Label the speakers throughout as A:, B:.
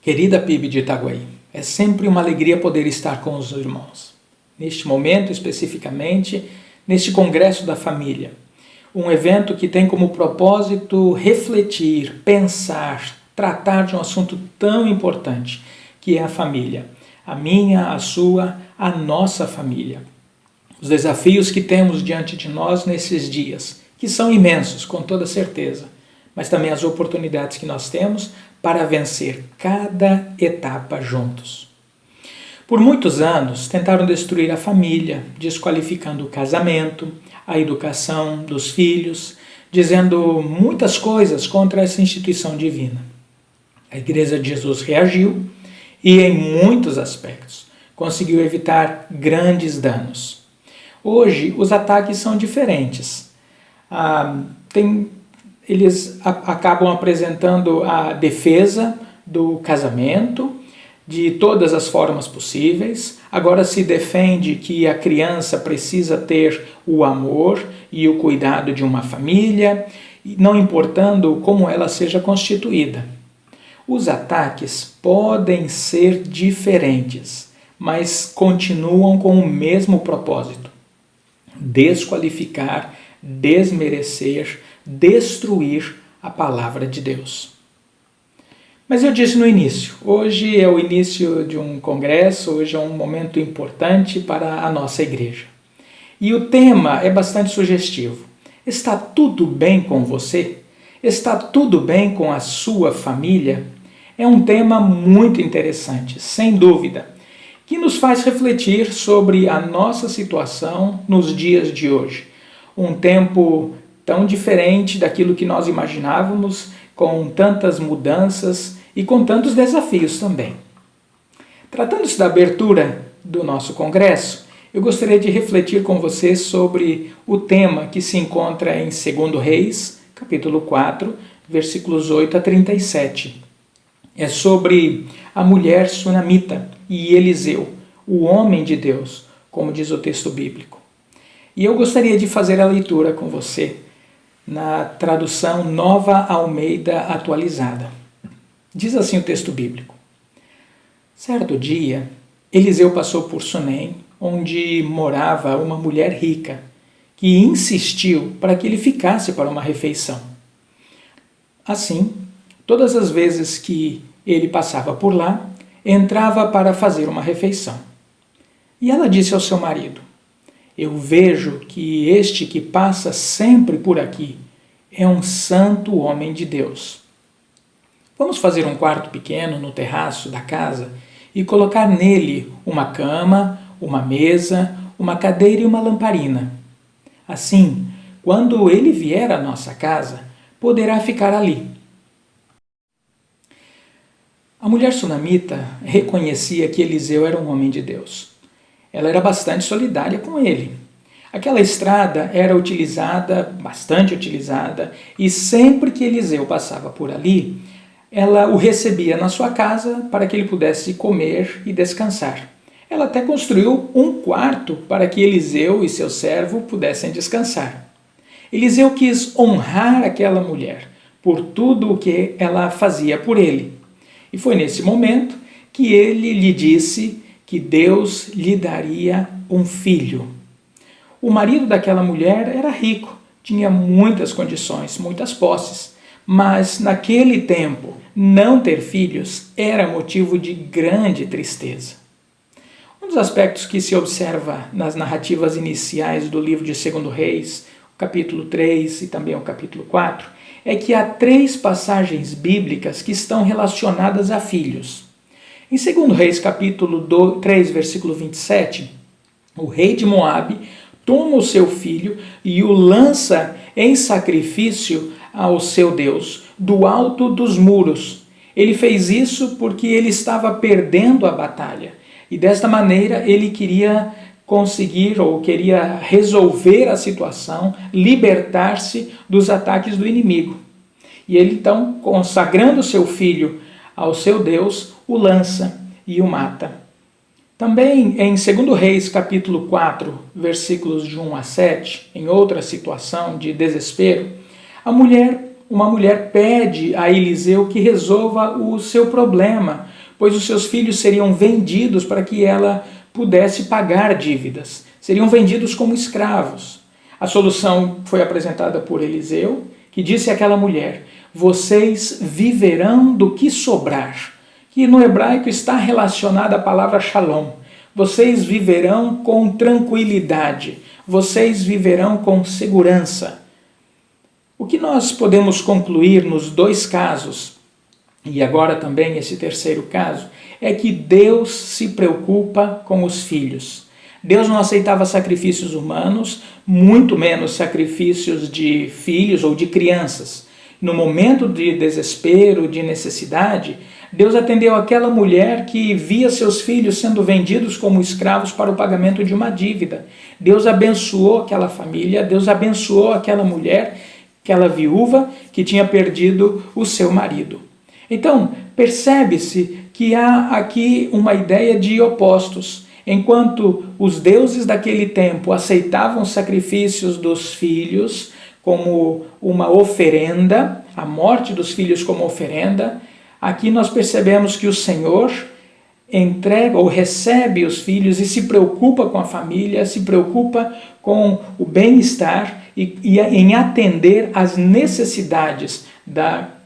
A: Querida PIB de Itaguaí, é sempre uma alegria poder estar com os irmãos. Neste momento, especificamente, neste Congresso da Família, um evento que tem como propósito refletir, pensar, tratar de um assunto tão importante, que é a família. A minha, a sua, a nossa família. Os desafios que temos diante de nós nesses dias, que são imensos, com toda certeza, mas também as oportunidades que nós temos para vencer cada etapa juntos. Por muitos anos, tentaram destruir a família, desqualificando o casamento, a educação dos filhos, dizendo muitas coisas contra essa instituição divina. A Igreja de Jesus reagiu e, em muitos aspectos, conseguiu evitar grandes danos. Hoje, os ataques são diferentes. Eles acabam apresentando a defesa do casamento de todas as formas possíveis. Agora se defende que a criança precisa ter o amor e o cuidado de uma família, não importando como ela seja constituída. Os ataques podem ser diferentes, mas continuam com o mesmo propósito: desqualificar, desmerecer, destruir a palavra de Deus. Mas eu disse no início, hoje é o início de um congresso, hoje é um momento importante para a nossa igreja. E o tema é bastante sugestivo. Está tudo bem com você? Está tudo bem com a sua família? É um tema muito interessante, sem dúvida, que nos faz refletir sobre a nossa situação nos dias de hoje. Um tempo tão diferente daquilo que nós imaginávamos, com tantas mudanças e com tantos desafios também. Tratando-se da abertura do nosso congresso, eu gostaria de refletir com você sobre o tema que se encontra em 2 Reis, capítulo 4, versículos 8 a 37. É sobre a mulher sunamita e Eliseu, o homem de Deus, como diz o texto bíblico. E eu gostaria de fazer a leitura com você na tradução Nova Almeida Atualizada. Diz assim o texto bíblico: certo dia, Eliseu passou por Sunem, onde morava uma mulher rica, que insistiu para que ele ficasse para uma refeição. Assim, todas as vezes que ele passava por lá, entrava para fazer uma refeição. E ela disse ao seu marido: eu vejo que este que passa sempre por aqui é um santo homem de Deus. Vamos fazer um quarto pequeno no terraço da casa e colocar nele uma cama, uma mesa, uma cadeira e uma lamparina. Assim, quando ele vier à nossa casa, poderá ficar ali. A mulher sunamita reconhecia que Eliseu era um homem de Deus. Ela era bastante solidária com ele. Aquela estrada era bastante utilizada, e sempre que Eliseu passava por ali, ela o recebia na sua casa para que ele pudesse comer e descansar. Ela até construiu um quarto para que Eliseu e seu servo pudessem descansar. Eliseu quis honrar aquela mulher por tudo o que ela fazia por ele. E foi nesse momento que ele lhe disse que Deus lhe daria um filho. O marido daquela mulher era rico, tinha muitas condições, muitas posses, mas naquele tempo não ter filhos era motivo de grande tristeza. Um dos aspectos que se observa nas narrativas iniciais do livro de 2 Reis, o capítulo 3 e também o capítulo 4, é que há 3 passagens bíblicas que estão relacionadas a filhos. Em 2 Reis, capítulo 3, versículo 27, o rei de Moabe toma o seu filho e o lança em sacrifício ao seu Deus, do alto dos muros. Ele fez isso porque ele estava perdendo a batalha. E desta maneira ele queria conseguir ou queria resolver a situação, libertar-se dos ataques do inimigo. E ele então, consagrando seu filho ao seu Deus, o lança e o mata. Também em 2 Reis, capítulo 4, versículos de 1 a 7, em outra situação de desespero, a mulher uma mulher pede a Eliseu que resolva o seu problema, pois os seus filhos seriam vendidos para que ela pudesse pagar dívidas. Seriam vendidos como escravos. A solução foi apresentada por Eliseu, que disse àquela mulher: vocês viverão do que sobrar, que no hebraico está relacionada à palavra shalom. Vocês viverão com tranquilidade, vocês viverão com segurança. O que nós podemos concluir nos dois casos, e agora também esse terceiro caso, é que Deus se preocupa com os filhos. Deus não aceitava sacrifícios humanos, muito menos sacrifícios de filhos ou de crianças. No momento de desespero, de necessidade, Deus atendeu aquela mulher que via seus filhos sendo vendidos como escravos para o pagamento de uma dívida. Deus abençoou aquela família, Deus abençoou aquela mulher, aquela viúva que tinha perdido o seu marido. Então, percebe-se que há aqui uma ideia de opostos. Enquanto os deuses daquele tempo aceitavam sacrifícios dos filhos como uma oferenda, a morte dos filhos como oferenda, aqui nós percebemos que o Senhor entrega ou recebe os filhos e se preocupa com a família, se preocupa com o bem-estar e em atender às necessidades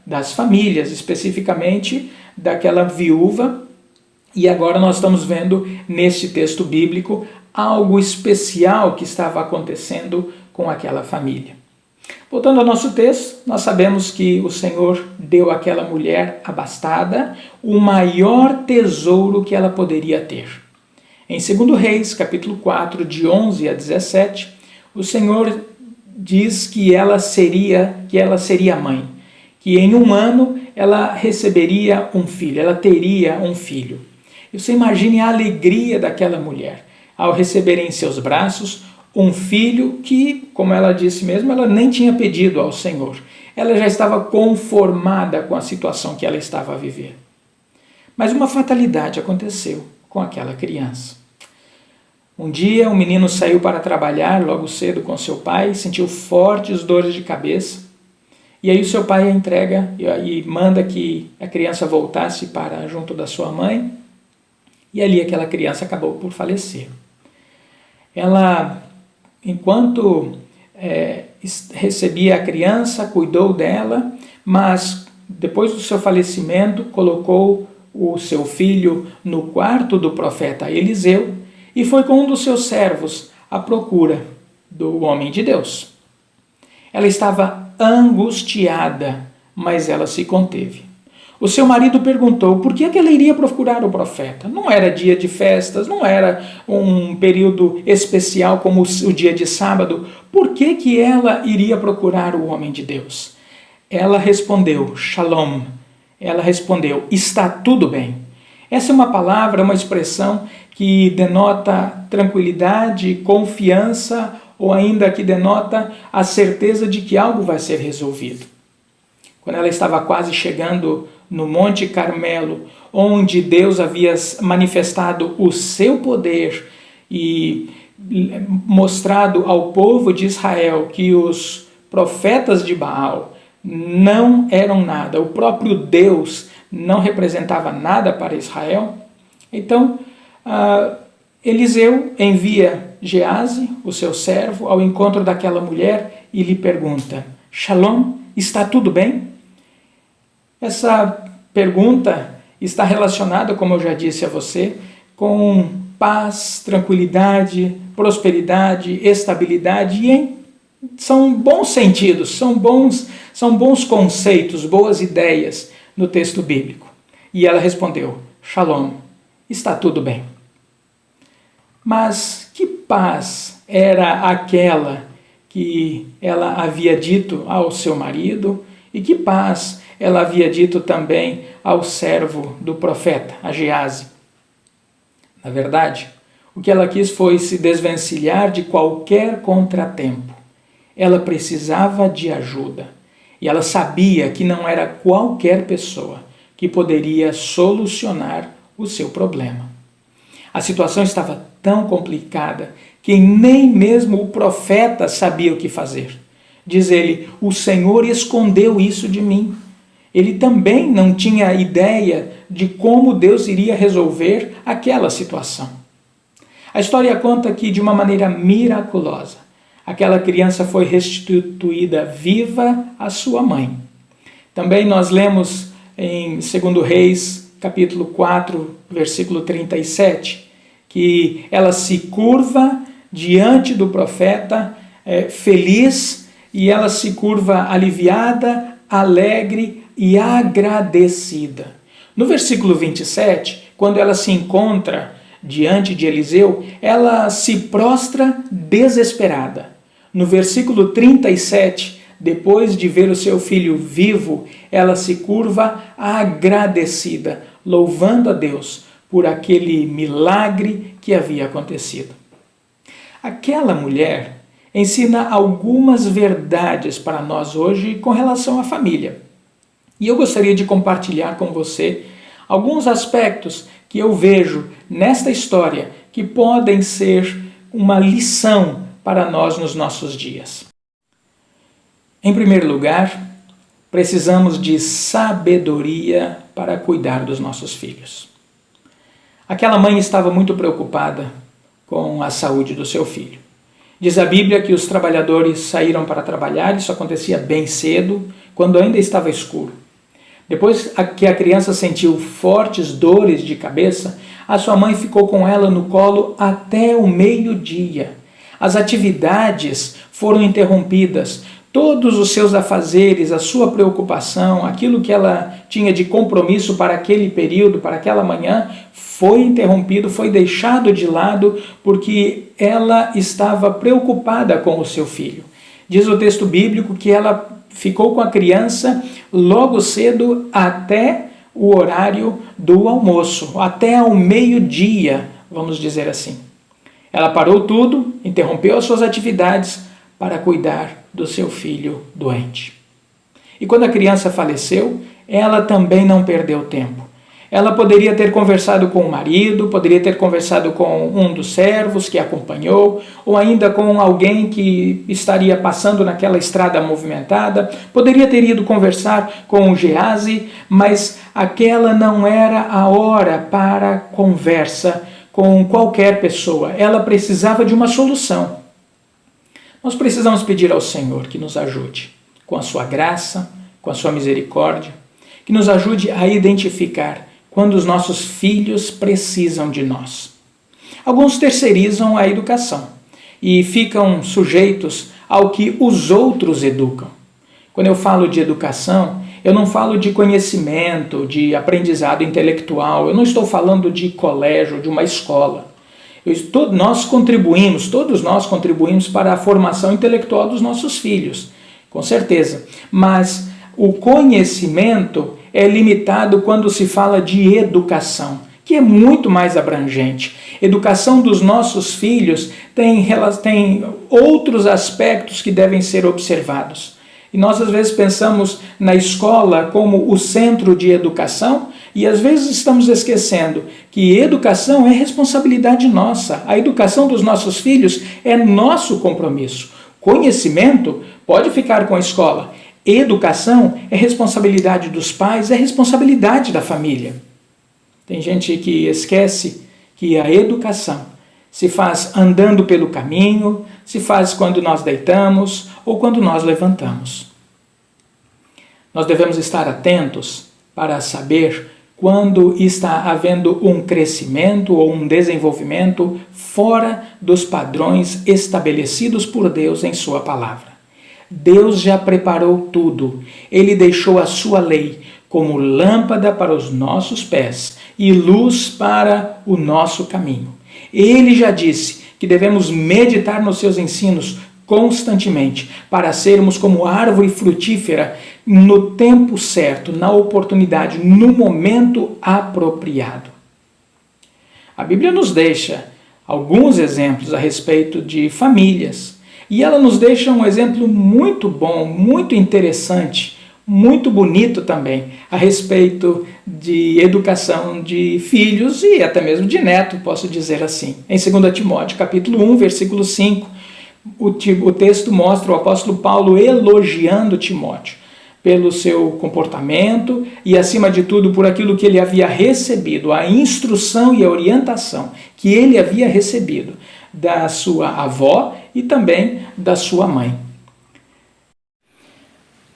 A: das famílias, especificamente daquela viúva. E agora nós estamos vendo neste texto bíblico algo especial que estava acontecendo com aquela família. Voltando ao nosso texto, nós sabemos que o Senhor deu àquela mulher abastada o maior tesouro que ela poderia ter. Em 2 Reis, capítulo 4, de 11 a 17, o Senhor diz que ela seria mãe, que em 1 ano ela receberia um filho, ela teria um filho. E você imagine a alegria daquela mulher ao receber em seus braços um filho que, como ela disse mesmo, ela nem tinha pedido ao Senhor. Ela já estava conformada com a situação que ela estava a viver. Mas uma fatalidade aconteceu com aquela criança. Um dia, o menino saiu para trabalhar logo cedo com seu pai, sentiu fortes dores de cabeça, e aí o seu pai a entrega e manda que a criança voltasse para junto da sua mãe, e ali aquela criança acabou por falecer. Ela, enquanto recebia a criança, cuidou dela, mas depois do seu falecimento, colocou o seu filho no quarto do profeta Eliseu e foi com um dos seus servos à procura do homem de Deus. Ela estava angustiada, mas ela se conteve. O seu marido perguntou por que ela iria procurar o profeta. Não era dia de festas, não era um período especial como o dia de sábado. Por que ela iria procurar o homem de Deus? Ela respondeu, Shalom. Ela respondeu, está tudo bem. Essa é uma palavra, uma expressão que denota tranquilidade, confiança, ou ainda que denota a certeza de que algo vai ser resolvido. Quando ela estava quase chegando no Monte Carmelo, onde Deus havia manifestado o seu poder e mostrado ao povo de Israel que os profetas de Baal não eram nada, o próprio Deus não representava nada para Israel. Então, Eliseu envia Geazi, o seu servo, ao encontro daquela mulher e lhe pergunta, Shalom, está tudo bem? Essa pergunta está relacionada, como eu já disse a você, com paz, tranquilidade, prosperidade, estabilidade, são bons sentidos, são bons conceitos, boas ideias no texto bíblico. E ela respondeu, Shalom, está tudo bem. Mas que paz era aquela que ela havia dito ao seu marido e que paz ela havia dito também ao servo do profeta, a Geazi? Na verdade, o que ela quis foi se desvencilhar de qualquer contratempo. Ela precisava de ajuda e ela sabia que não era qualquer pessoa que poderia solucionar o seu problema. A situação estava tão complicada que nem mesmo o profeta sabia o que fazer. Diz ele: o Senhor escondeu isso de mim. Ele também não tinha ideia de como Deus iria resolver aquela situação. A história conta que, de uma maneira miraculosa, aquela criança foi restituída viva à sua mãe. Também nós lemos em 2 Reis, capítulo 4, versículo 37, que ela se curva diante do profeta, feliz, e ela se curva aliviada, alegre e agradecida. No versículo 27, quando ela se encontra diante de Eliseu, ela se prostra desesperada. No versículo 37, depois de ver o seu filho vivo, ela se curva agradecida, louvando a Deus por aquele milagre que havia acontecido. Aquela mulher ensina algumas verdades para nós hoje com relação à família. E eu gostaria de compartilhar com você alguns aspectos que eu vejo nesta história que podem ser uma lição para nós nos nossos dias. Em primeiro lugar, precisamos de sabedoria para cuidar dos nossos filhos. Aquela mãe estava muito preocupada com a saúde do seu filho. Diz a Bíblia que os trabalhadores saíram para trabalhar, isso acontecia bem cedo, quando ainda estava escuro. Depois que a criança sentiu fortes dores de cabeça, a sua mãe ficou com ela no colo até o meio-dia. As atividades foram interrompidas, todos os seus afazeres, a sua preocupação, aquilo que ela tinha de compromisso para aquele período, para aquela manhã, foi interrompido, foi deixado de lado, porque ela estava preocupada com o seu filho. Diz o texto bíblico que ela ficou com a criança logo cedo até o horário do almoço, até ao meio-dia, vamos dizer assim. Ela parou tudo, interrompeu as suas atividades para cuidar do seu filho doente. E quando a criança faleceu, ela também não perdeu tempo. Ela poderia ter conversado com o marido, poderia ter conversado com um dos servos que a acompanhou, ou ainda com alguém que estaria passando naquela estrada movimentada, poderia ter ido conversar com o Geazi, mas aquela não era a hora para conversa com qualquer pessoa. Ela precisava de uma solução. Nós precisamos pedir ao Senhor que nos ajude, com a sua graça, com a sua misericórdia, que nos ajude a identificar quando os nossos filhos precisam de nós. Alguns terceirizam a educação e ficam sujeitos ao que os outros educam. Quando eu falo de educação, eu não falo de conhecimento, de aprendizado intelectual, eu não estou falando de colégio, de uma escola. Todos nós contribuímos para a formação intelectual dos nossos filhos, com certeza. Mas o conhecimento é limitado quando se fala de educação, que é muito mais abrangente. Educação dos nossos filhos tem outros aspectos que devem ser observados. E nós às vezes pensamos na escola como o centro de educação e às vezes estamos esquecendo que educação é responsabilidade nossa. A educação dos nossos filhos é nosso compromisso. Conhecimento pode ficar com a escola. Educação é responsabilidade dos pais, é responsabilidade da família. Tem gente que esquece que a educação se faz andando pelo caminho, se faz quando nós deitamos ou quando nós levantamos. Nós devemos estar atentos para saber quando está havendo um crescimento ou um desenvolvimento fora dos padrões estabelecidos por Deus em sua palavra. Deus já preparou tudo. Ele deixou a sua lei como lâmpada para os nossos pés e luz para o nosso caminho. Ele já disse que devemos meditar nos seus ensinos constantemente para sermos como árvore frutífera no tempo certo, na oportunidade, no momento apropriado. A Bíblia nos deixa alguns exemplos a respeito de famílias. E ela nos deixa um exemplo muito bom, muito interessante, muito bonito também, a respeito de educação de filhos e até mesmo de neto, posso dizer assim. Em 2 Timóteo, capítulo 1, versículo 5, o texto mostra o apóstolo Paulo elogiando Timóteo pelo seu comportamento e, acima de tudo, por aquilo que ele havia recebido, a instrução e a orientação que ele havia recebido da sua avó e também da sua mãe.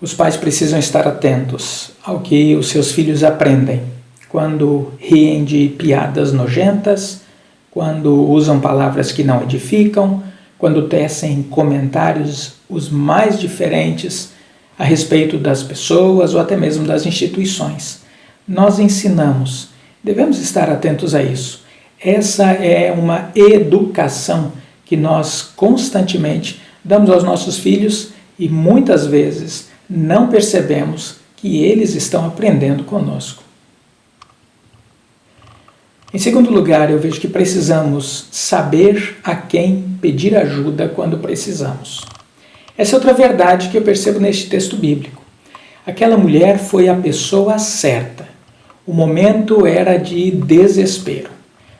A: Os pais precisam estar atentos ao que os seus filhos aprendem quando riem de piadas nojentas, quando usam palavras que não edificam, quando tecem comentários os mais diferentes a respeito das pessoas ou até mesmo das instituições. Nós ensinamos, devemos estar atentos a isso. Essa é uma educação que nós constantemente damos aos nossos filhos e muitas vezes não percebemos que eles estão aprendendo conosco. Em segundo lugar, eu vejo que precisamos saber a quem pedir ajuda quando precisamos. Essa é outra verdade que eu percebo neste texto bíblico. Aquela mulher foi a pessoa certa. O momento era de desespero.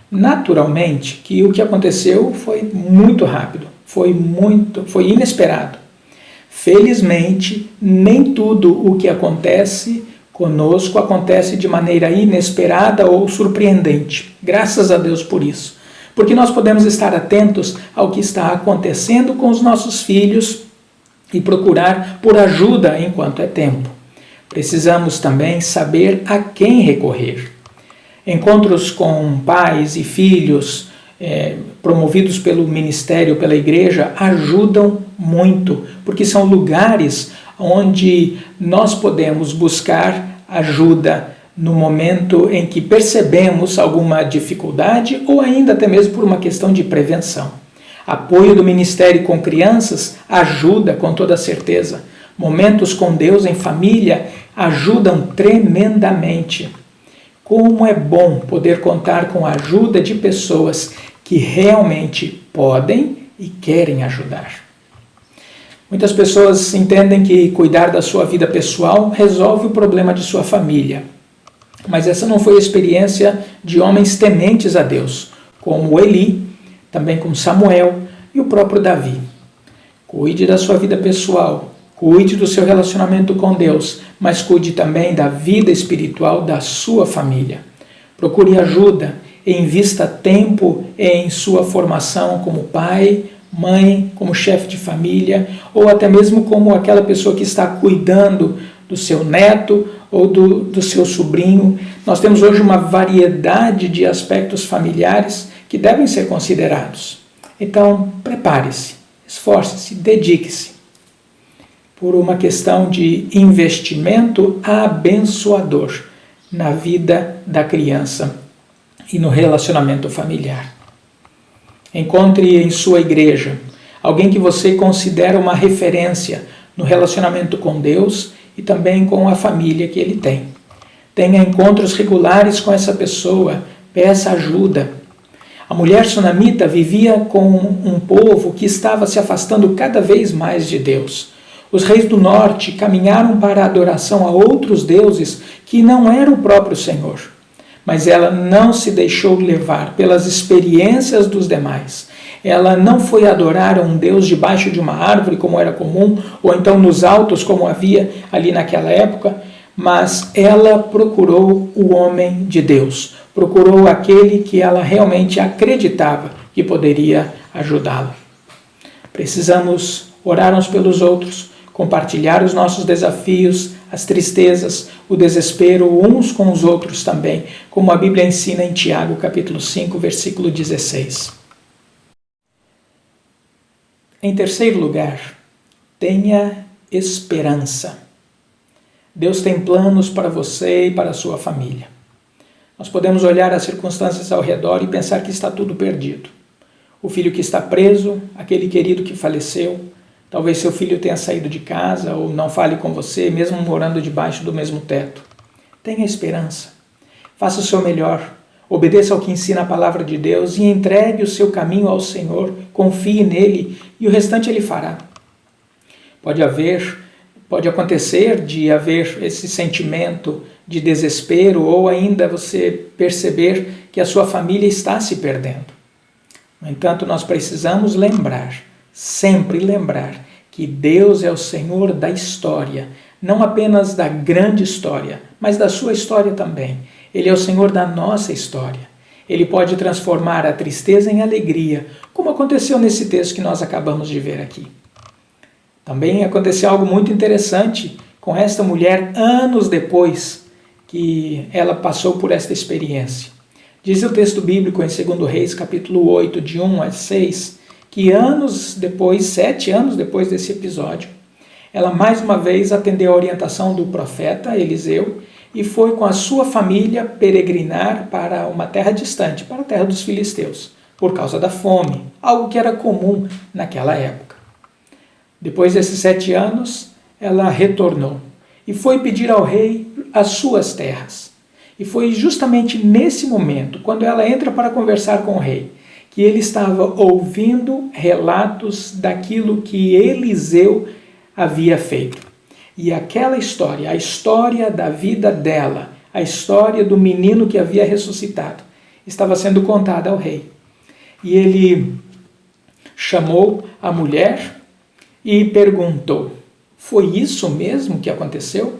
A: Naturalmente, que o que aconteceu foi muito rápido, foi inesperado. Felizmente, nem tudo o que acontece conosco acontece de maneira inesperada ou surpreendente. Graças a Deus por isso. Porque nós podemos estar atentos ao que está acontecendo com os nossos filhos e procurar por ajuda enquanto é tempo. Precisamos também saber a quem recorrer. Encontros com pais e filhos promovidos pelo ministério, pela igreja, ajudam muito, porque são lugares onde nós podemos buscar ajuda no momento em que percebemos alguma dificuldade ou ainda até mesmo por uma questão de prevenção. Apoio do ministério com crianças ajuda com toda certeza. Momentos com Deus em família ajudam tremendamente. Como é bom poder contar com a ajuda de pessoas que realmente podem e querem ajudar. Muitas pessoas entendem que cuidar da sua vida pessoal resolve o problema de sua família. Mas essa não foi a experiência de homens tementes a Deus, como Eli, também como Samuel e o próprio Davi. Cuide da sua vida pessoal, cuide do seu relacionamento com Deus, mas cuide também da vida espiritual da sua família. Procure ajuda, invista tempo em sua formação como pai, mãe, como chefe de família, ou até mesmo como aquela pessoa que está cuidando do seu neto ou do seu sobrinho. Nós temos hoje uma variedade de aspectos familiares que devem ser considerados. Então, prepare-se, esforce-se, dedique-se por uma questão de investimento abençoador na vida da criança e no relacionamento familiar. Encontre em sua igreja alguém que você considera uma referência no relacionamento com Deus e também com a família que ele tem. Tenha encontros regulares com essa pessoa, peça ajuda. A mulher sunamita vivia com um povo que estava se afastando cada vez mais de Deus. Os reis do norte caminharam para a adoração a outros deuses que não era o próprio Senhor. Mas ela não se deixou levar pelas experiências dos demais. Ela não foi adorar a um Deus debaixo de uma árvore, como era comum, ou então nos altos, como havia ali naquela época, mas ela procurou o homem de Deus, procurou aquele que ela realmente acreditava que poderia ajudá-la. Precisamos orar uns pelos outros, compartilhar os nossos desafios, as tristezas, o desespero uns com os outros também, como a Bíblia ensina em Tiago, capítulo 5, versículo 16. Em terceiro lugar, tenha esperança. Deus tem planos para você e para a sua família. Nós podemos olhar as circunstâncias ao redor e pensar que está tudo perdido. O filho que está preso, aquele querido que faleceu, talvez seu filho tenha saído de casa ou não fale com você, mesmo morando debaixo do mesmo teto. Tenha esperança. Faça o seu melhor. Obedeça ao que ensina a palavra de Deus e entregue o seu caminho ao Senhor. Confie nele e o restante ele fará. Pode acontecer de haver esse sentimento de desespero ou ainda você perceber que a sua família está se perdendo. No entanto, nós precisamos lembrar sempre lembrar que Deus é o Senhor da história, não apenas da grande história, mas da sua história também. Ele é o Senhor da nossa história. Ele pode transformar a tristeza em alegria, como aconteceu nesse texto que nós acabamos de ver aqui. Também aconteceu algo muito interessante com esta mulher anos depois que ela passou por esta experiência. Diz o texto bíblico em 2 Reis, capítulo 8, de 1 a 6, que anos depois, 7 anos depois desse episódio, ela mais uma vez atendeu a orientação do profeta Eliseu e foi com a sua família peregrinar para uma terra distante, para a terra dos filisteus, por causa da fome, algo que era comum naquela época. Depois desses 7 anos, ela retornou e foi pedir ao rei as suas terras. E foi justamente nesse momento, quando ela entra para conversar com o rei, que ele estava ouvindo relatos daquilo que Eliseu havia feito. E aquela história, a história da vida dela, a história do menino que havia ressuscitado, estava sendo contada ao rei. E ele chamou a mulher e perguntou: foi isso mesmo que aconteceu?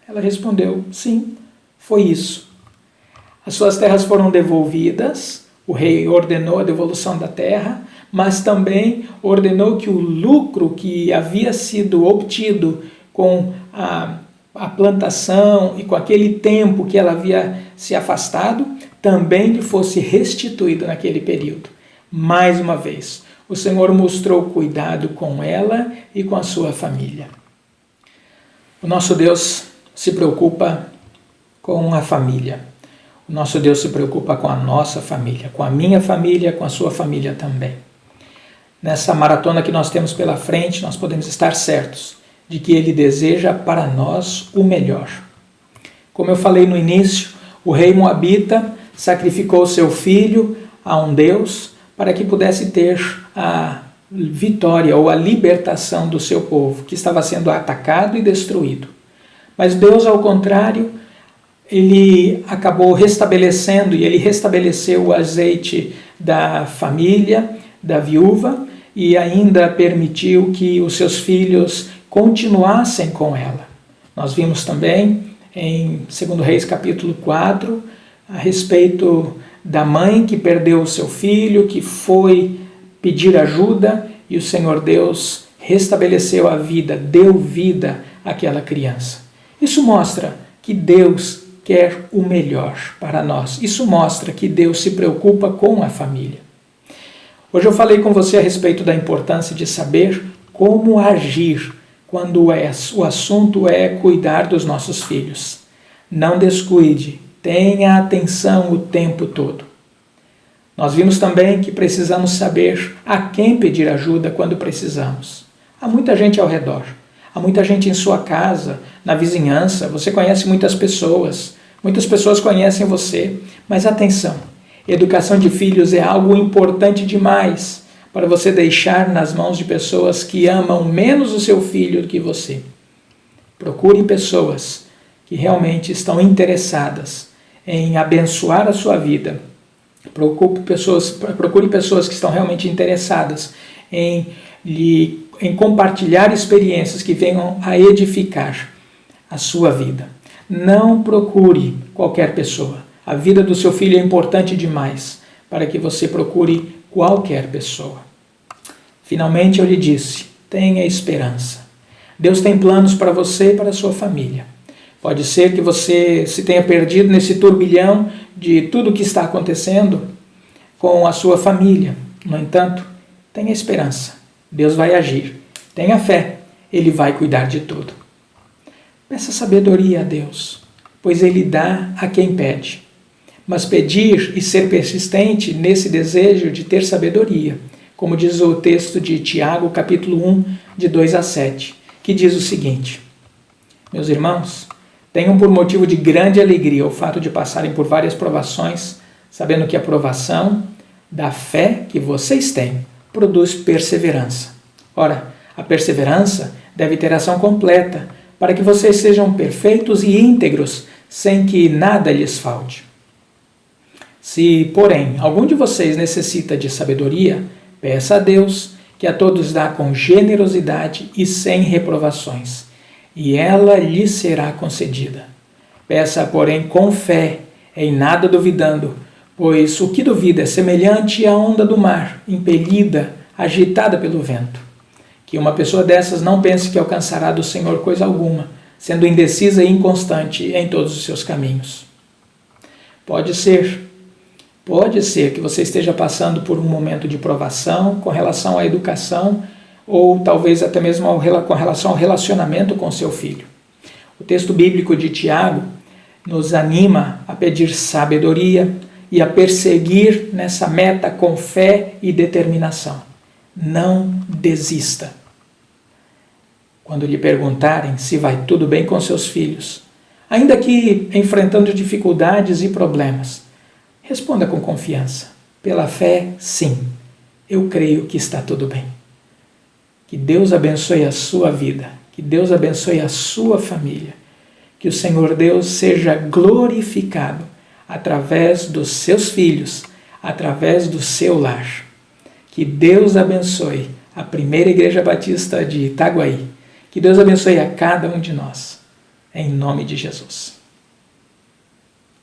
A: Ela respondeu: sim, foi isso. As suas terras foram devolvidas, o rei ordenou a devolução da terra, mas também ordenou que o lucro que havia sido obtido com a plantação e com aquele tempo que ela havia se afastado, também lhe fosse restituído naquele período. Mais uma vez, o Senhor mostrou cuidado com ela e com a sua família. O nosso Deus se preocupa com a família. O nosso Deus se preocupa com a nossa família, com a minha família, com a sua família também. Nessa maratona que nós temos pela frente, nós podemos estar certos de que Ele deseja para nós o melhor. Como eu falei no início, o rei moabita sacrificou seu filho a um Deus para que pudesse ter a vitória ou a libertação do seu povo, que estava sendo atacado e destruído. Mas Deus, ao contrário, Ele acabou restabelecendo, e Ele restabeleceu o azeite da família, da viúva, e ainda permitiu que os seus filhos continuassem com ela. Nós vimos também em 2 Reis capítulo 4 a respeito da mãe que perdeu o seu filho, que foi pedir ajuda e o Senhor Deus restabeleceu a vida, deu vida àquela criança. Isso mostra que Deus quer o melhor para nós. Isso mostra que Deus se preocupa com a família. Hoje eu falei com você a respeito da importância de saber como agir quando o assunto é cuidar dos nossos filhos. Não descuide, tenha atenção o tempo todo. Nós vimos também que precisamos saber a quem pedir ajuda quando precisamos. Há muita gente ao redor, há muita gente em sua casa, na vizinhança, você conhece muitas pessoas conhecem você, mas atenção, educação de filhos é algo importante demais para você deixar nas mãos de pessoas que amam menos o seu filho do que você. Procure pessoas que realmente estão interessadas em abençoar a sua vida. Procure pessoas que estão realmente interessadas em compartilhar experiências que venham a edificar a sua vida. Não procure qualquer pessoa. A vida do seu filho é importante demais para que você procure qualquer pessoa. Finalmente eu lhe disse, tenha esperança. Deus tem planos para você e para a sua família. Pode ser que você se tenha perdido nesse turbilhão de tudo o que está acontecendo com a sua família. No entanto, tenha esperança. Deus vai agir. Tenha fé. Ele vai cuidar de tudo. Peça sabedoria a Deus, pois Ele dá a quem pede. Mas pedir e ser persistente nesse desejo de ter sabedoria, como diz o texto de Tiago, capítulo 1, de 2 a 7, que diz o seguinte: meus irmãos, tenham por motivo de grande alegria o fato de passarem por várias provações, sabendo que a provação da fé que vocês têm produz perseverança. Ora, a perseverança deve ter ação completa, para que vocês sejam perfeitos e íntegros, sem que nada lhes falte. Se, porém, algum de vocês necessita de sabedoria, peça a Deus, que a todos dá com generosidade e sem reprovações, e ela lhe será concedida. Peça, porém, com fé, em nada duvidando, pois o que duvida é semelhante à onda do mar, impelida, agitada pelo vento. Que uma pessoa dessas não pense que alcançará do Senhor coisa alguma, sendo indecisa e inconstante em todos os seus caminhos. Pode ser que você esteja passando por um momento de provação com relação à educação ou talvez até mesmo com relação ao relacionamento com seu filho. O texto bíblico de Tiago nos anima a pedir sabedoria e a perseguir nessa meta com fé e determinação. Não desista. Quando lhe perguntarem se vai tudo bem com seus filhos, ainda que enfrentando dificuldades e problemas, responda com confiança. Pela fé, sim, eu creio que está tudo bem. Que Deus abençoe a sua vida, que Deus abençoe a sua família, que o Senhor Deus seja glorificado através dos seus filhos, através do seu lar. Que Deus abençoe a Primeira Igreja Batista de Itaguaí. Que Deus abençoe a cada um de nós. Em nome de Jesus.